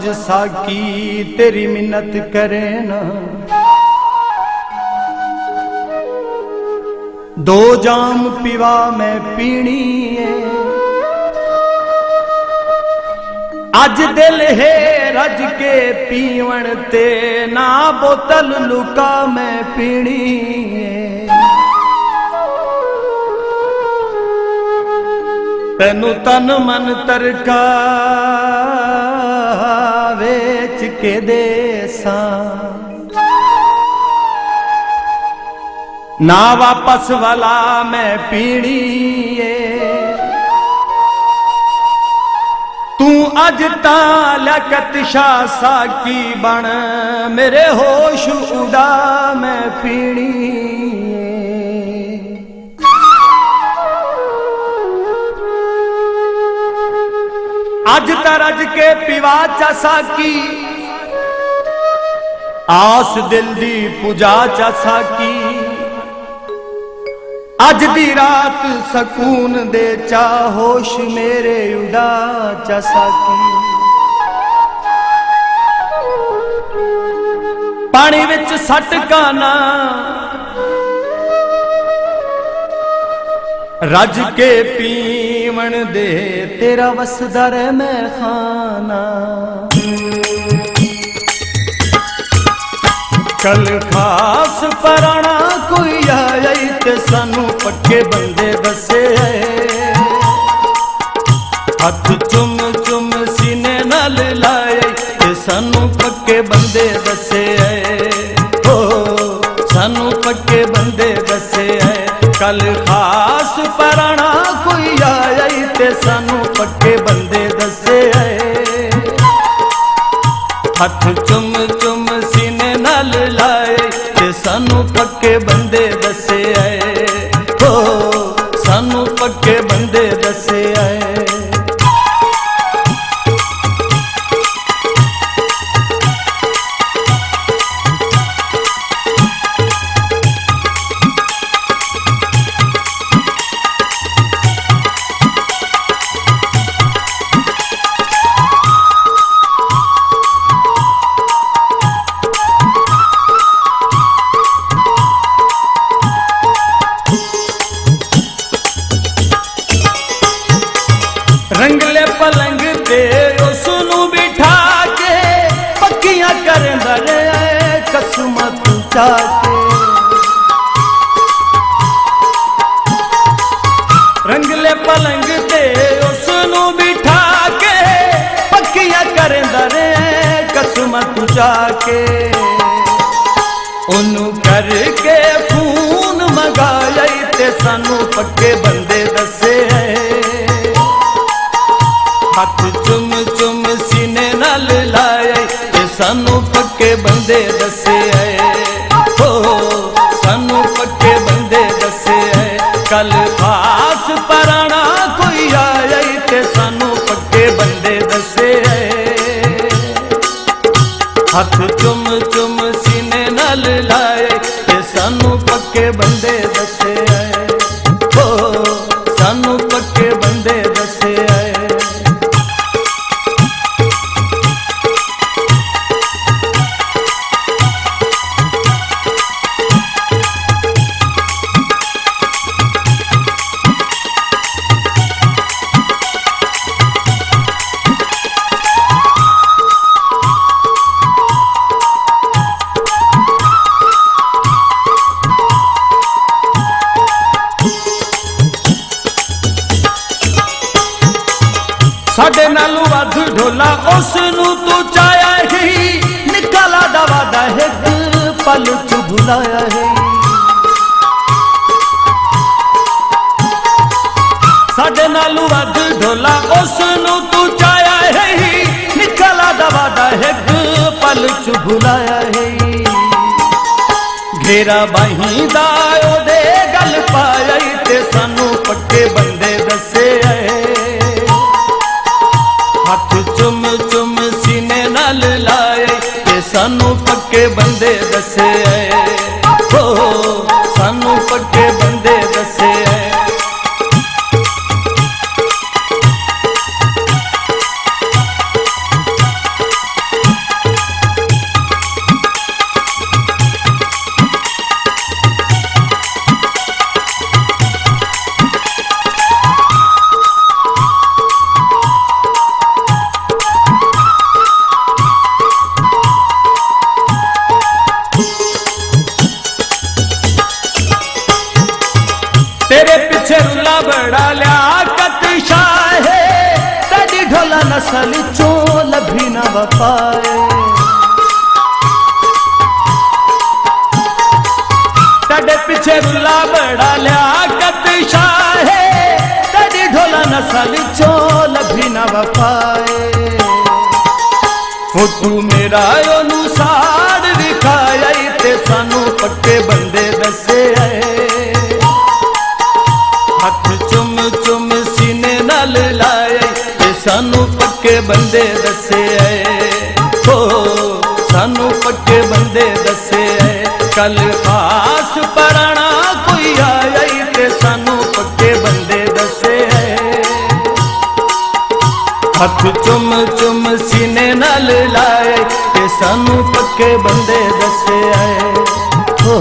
पंज साकी तेरी मिन्नत करे ना, दो जाम पीवा मैं पीनी है। अज दिल है रज के पीवण ते ना बोतल लुका मैं पीनी है। तेनू तन मन तरका वेच के देसा, ना वापस वाला मैं पीनी है। तू अज तालकत शाह साकी बन मेरे होश उड़ा मैं पीनी है। अज तरज के पिवा चा साकी, आस दिल दी पूजा चा साकी। अज दी रात सकून दे चा होश मेरे उड़ा चा साकी। पानी विच सट काना रज के पीवण दे तेरा वसदा रे मैं खाना। कल खास पराना कोई आई ते सानू पक्के बंदे दसे। हथ चुम चुम सीने नाल लाए ते सानू पक्के बंदे दसे। हो सानू पक्के बंदे दसे। कल खास पराना कोई आई ते सानू पक्के बंदे दसे। हथ चुम चुम सीने नाल लाए ते सानू पक्के बंदे दसे आए। हो सानू पक्के बंदे दसे आए। रंगले पलंग ते उसनू बिठा के पक्कियां करंदा रे कसमां तू चाके। रंगले पलंग ते उसनू बिठा के पक्कियां करंदा रे कसमां तू चाके। ओनू करके खून मंगाया ते सानू पक्के बंदे दसे। हथ चुम चुम सीने नाल लाए ते सानू पक्के बंदे दसे। हो सानू पक्के बंदे दसे। कल खास पराना कोई आई ते सानू पक्के बंदे दसे। हथ चुम चुम सीने नाल लाए ते सानू पक्के बंदे दसे। हो सानू पक्के बंदे दसे। साडे नालू वध ढोला उसनू तू चाया ही। निकाला दवादा है पल च भुलाया है। साडे नालू वध ढोला उसनू तू चाया है ही। निकाला दवादा है पल च भुलाया है। घेरा बाही दा ओदे गल पाया ते सानू पक्के बंदे दसे। हथ चुम चुम सीने नाल लाए ते सानू पक्के बंदे दसे। हो सानू पक्के बंदे दसे। नस्ल चो लभी न वफाए। तड़े पीछे रुला बड़ा लियाकत शाहे, तड़ी ढोला नस्ल चो लभी न वफाए। तू मेरा ओनू साड़ दिखाया ते सानू पक्के बंदे दसे आए। हथ चुम चुम सीने नाल लाए ते सानू पक्के बंदे दसे आए। हो सानू पक्के बंदे दसे आए। कल खास पराना कोई आया ते सानू पक्के बंदे दसे आए। हथ चुम चुम सीने नाल लाए ते सानू पक्के बंदे दसे आए। हो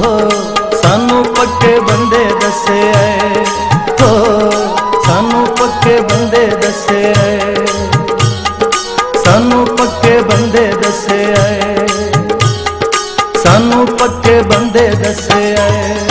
सानू पक्के बंदे दसे आए। हो सानू पक्के बंदे दसे आए। सानू पक्के बंदे दसे आए। सानू पक्के बंदे दसे आए।